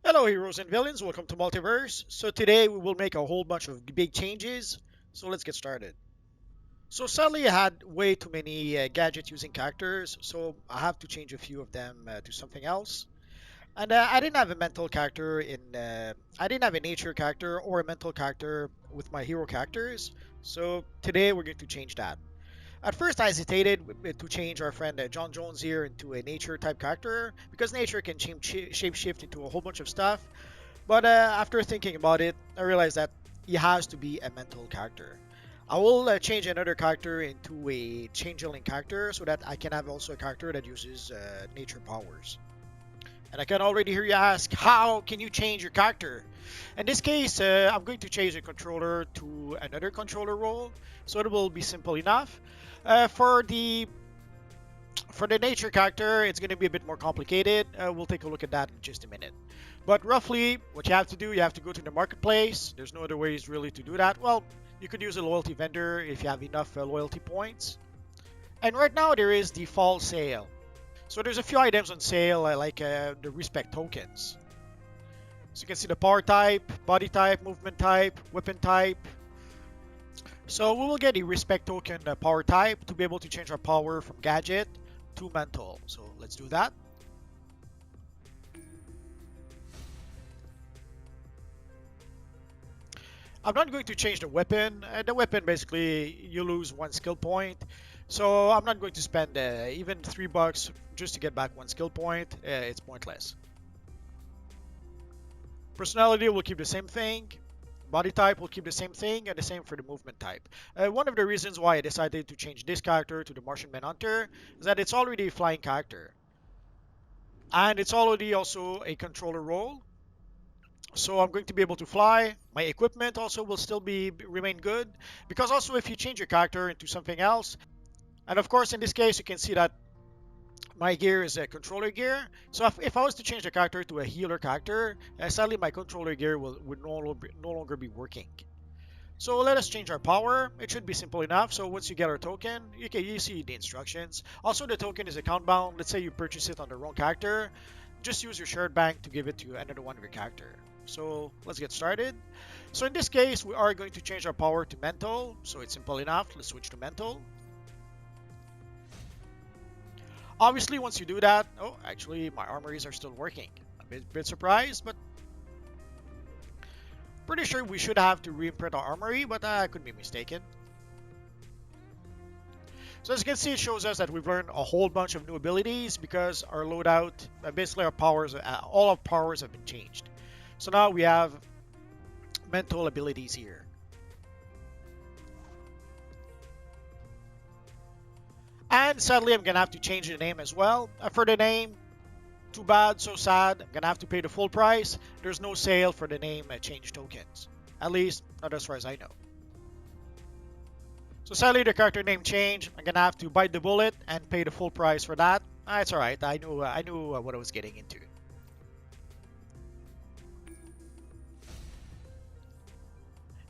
Hello heroes and villains, welcome to Multiverse. So today we will make a whole bunch of big changes, so let's get started. So sadly I had way too many gadget using characters, so I have to change a few of them to something else. And I didn't have a mental character I didn't have a nature character or a mental character with my hero characters, so today we're going to change that. At first, I hesitated to change our friend John Jones here into a nature type character because nature can shape shift into a whole bunch of stuff. But after thinking about it, I realized that he has to be a mental character. I will change another character into a changeling character so that I can have also a character that uses nature powers. And I can already hear you ask, how can you change your character? In this case, I'm going to change the controller to another controller role, so it will be simple enough. For the nature character, it's going to be a bit more complicated. We'll take a look at that in just a minute. But roughly, what you have to do, you have to go to the marketplace. There's no other ways really to do that. Well, you could use a loyalty vendor if you have enough loyalty points. And right now, there is the fall sale. So there's a few items on sale, like the respect tokens. So you can see the power type, body type, movement type, weapon type. So we will get a respect token power type to be able to change our power from gadget to mental. So let's do that. I'm not going to change the weapon. The weapon basically you lose one skill point. So I'm not going to spend even $3 just to get back one skill point. It's pointless. Personality will keep the same thing. Body type will keep the same thing, and the same for the movement type. One of the reasons why I decided to change this character to the Martian Manhunter is that it's already a flying character. And it's already also a controller role. So I'm going to be able to fly. My equipment also will still remain good. Because also if you change your character into something else, and of course in this case you can see that my gear is a controller gear. So if I was to change the character to a healer character, sadly my controller gear would no longer be working. So let us change our power. It should be simple enough. So once you get our token, you see the instructions. Also the token is account bound. Let's say you purchase it on the wrong character. Just use your shared bank to give it to another one of your character. So let's get started. So in this case, we are going to change our power to mental. So it's simple enough. Let's switch to mental. Obviously, once you do that, oh, actually, my armories are still working. I'm a bit surprised, but pretty sure we should have to reprint our armory, but I could be mistaken. So as you can see, it shows us that we've learned a whole bunch of new abilities because our loadout, basically our powers, all our powers have been changed. So now we have mental abilities here. And sadly, I'm gonna have to change the name as well. For the name, too bad, so sad. I'm gonna have to pay the full price. There's no sale for the name change tokens. At least, not as far as I know. So sadly, the character name change. I'm gonna have to bite the bullet and pay the full price for that. It's alright. I knew what I was getting into.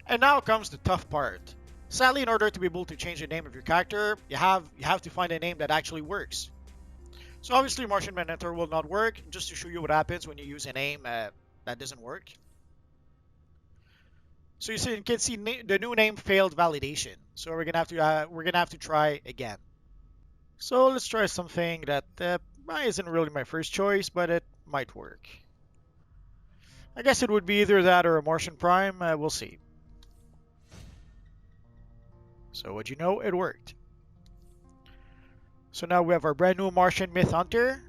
And now comes the tough part. Sadly, in order to be able to change the name of your character, you have to find a name that actually works. So obviously, Martian Manhunter will not work. Just to show you what happens when you use a name that doesn't work. So you can see the new name failed validation. So we're gonna have to try again. So let's try something that isn't really my first choice, but it might work. I guess it would be either that or a Martian Prime. We'll see. So what you know, it worked. So now we have our brand new Martian Myth Hunter.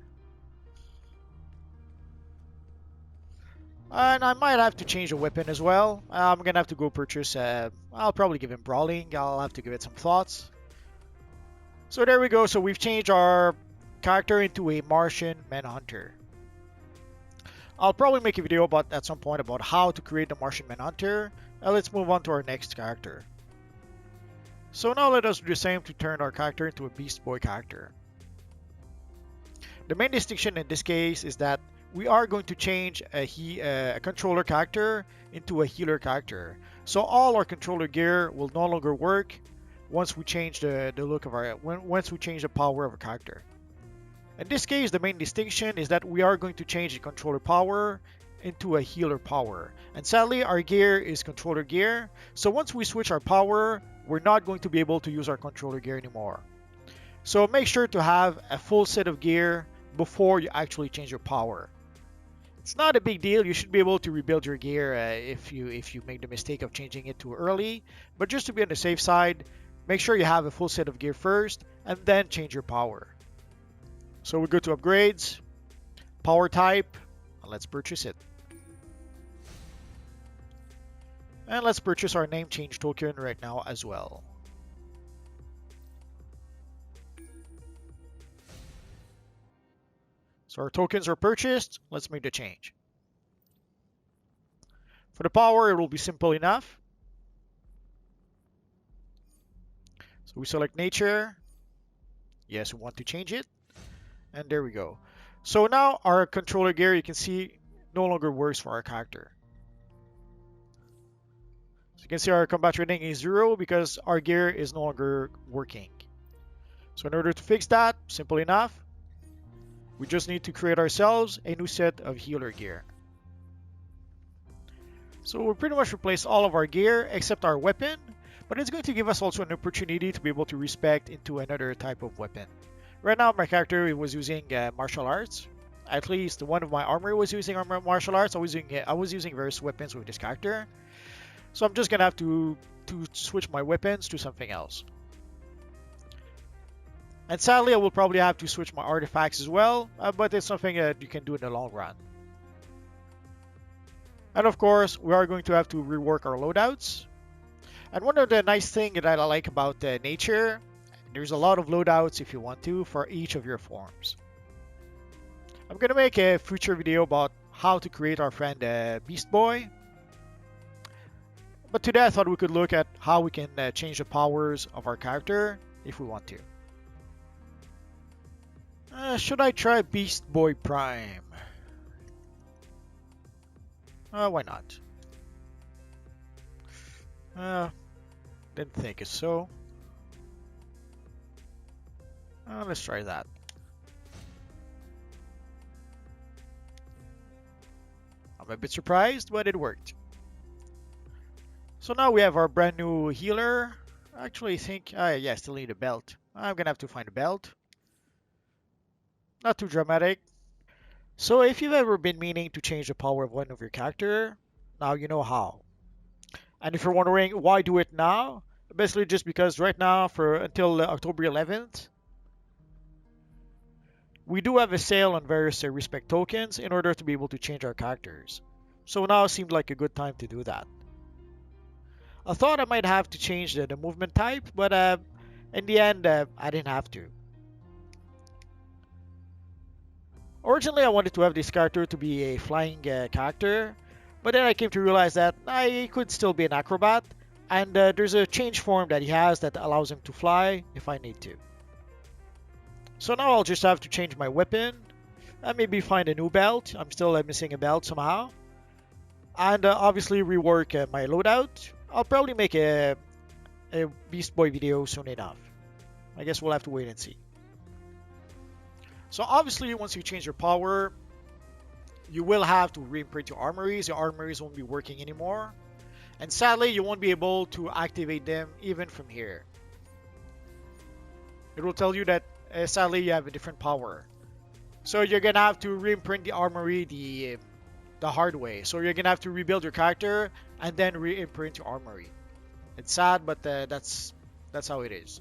And I might have to change the weapon as well. I'm gonna have to go purchase, I'll probably give him Brawling. I'll have to give it some thoughts. So there we go. So we've changed our character into a Martian Manhunter. I'll probably make a video at some point about how to create the Martian Manhunter. Let's move on to our next character. So now let us do the same to turn our character into a Beast Boy character. The main distinction in this case is that we are going to change a controller character into a healer character. So all our controller gear will no longer work once we change the look of once we change the power of a character. In this case, the main distinction is that we are going to change the controller power into a healer power. And sadly, our gear is controller gear. So once we switch our power, we're not going to be able to use our controller gear anymore. So make sure to have a full set of gear before you actually change your power. It's not a big deal. You should be able to rebuild your gear if you make the mistake of changing it too early. But just to be on the safe side, make sure you have a full set of gear first and then change your power. So we go to upgrades, power type, and let's purchase it. And let's purchase our name change token right now as well. So our tokens are purchased. Let's make the change. For the power, it will be simple enough. So we select nature. Yes, we want to change it. And there we go. So now our controller gear, you can see, no longer works for our character. So you can see our combat rating is 0 because our gear is no longer working. So in order to fix that, simple enough, we just need to create ourselves a new set of healer gear. So we'll pretty much replace all of our gear except our weapon, but it's going to give us also an opportunity to be able to respec into another type of weapon. Right now, my character was using martial arts. At least one of my armor was using martial arts. I was using various weapons with this character. So I'm just gonna have to switch my weapons to something else. And sadly, I will probably have to switch my artifacts as well, but it's something that you can do in the long run. And of course, we are going to have to rework our loadouts. And one of the nice things that I like about nature, there's a lot of loadouts if you want to for each of your forms. I'm going to make a future video about how to create our friend Beast Boy. But today I thought we could look at how we can change the powers of our character if we want to. Should I try Beast Boy Prime? Why not? Didn't think so. Let's try that. I'm a bit surprised, but it worked. So now we have our brand new healer. Actually, I think, yeah, still need a belt. I'm gonna have to find a belt. Not too dramatic. So if you've ever been meaning to change the power of one of your character, now you know how. And if you're wondering why do it now, basically just because right now for until October 11th, we do have a sale on various respect tokens in order to be able to change our characters. So now seemed like a good time to do that. I thought I might have to change the movement type, but in the end, I didn't have to. Originally, I wanted to have this character to be a flying character, but then I came to realize that I could still be an acrobat, and there's a change form that he has that allows him to fly if I need to. So now I'll just have to change my weapon, and maybe find a new belt. I'm still missing a belt somehow. And obviously rework my loadout. I'll probably make a Beast Boy video soon enough. I guess we'll have to wait and see. So obviously once you change your power, you will have to reprint your armories. Your armories won't be working anymore. And sadly, you won't be able to activate them even from here. It will tell you that sadly you have a different power. So you're gonna have to reimprint the armory the hard way. So you're gonna have to rebuild your character and then reimprint your armory. It's sad, but that's how it is.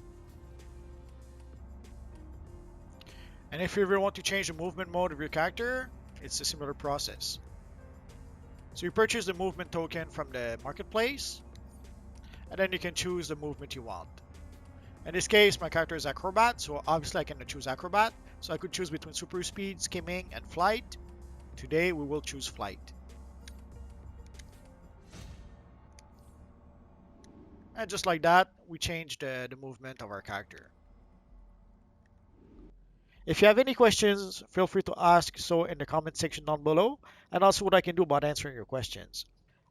And if you ever want to change the movement mode of your character, it's a similar process. So you purchase the movement token from the marketplace, and then you can choose the movement you want. In this case, my character is acrobat, so obviously I can choose acrobat. So I could choose between super speed, skimming, and flight. Today we will choose flight. And just like that, we changed the movement of our character. If you have any questions, feel free to ask so in the comment section down below, and also what I can do about answering your questions.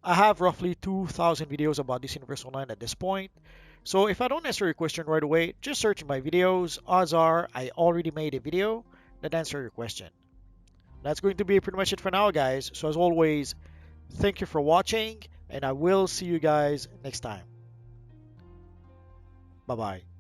I have roughly 2,000 videos about this Universe Online at this point, so if I don't answer your question right away, just search in my videos. Odds are I already made a video that answers your question. That's going to be pretty much it for now, guys. So as always, thank you for watching, and I will see you guys next time. Bye bye.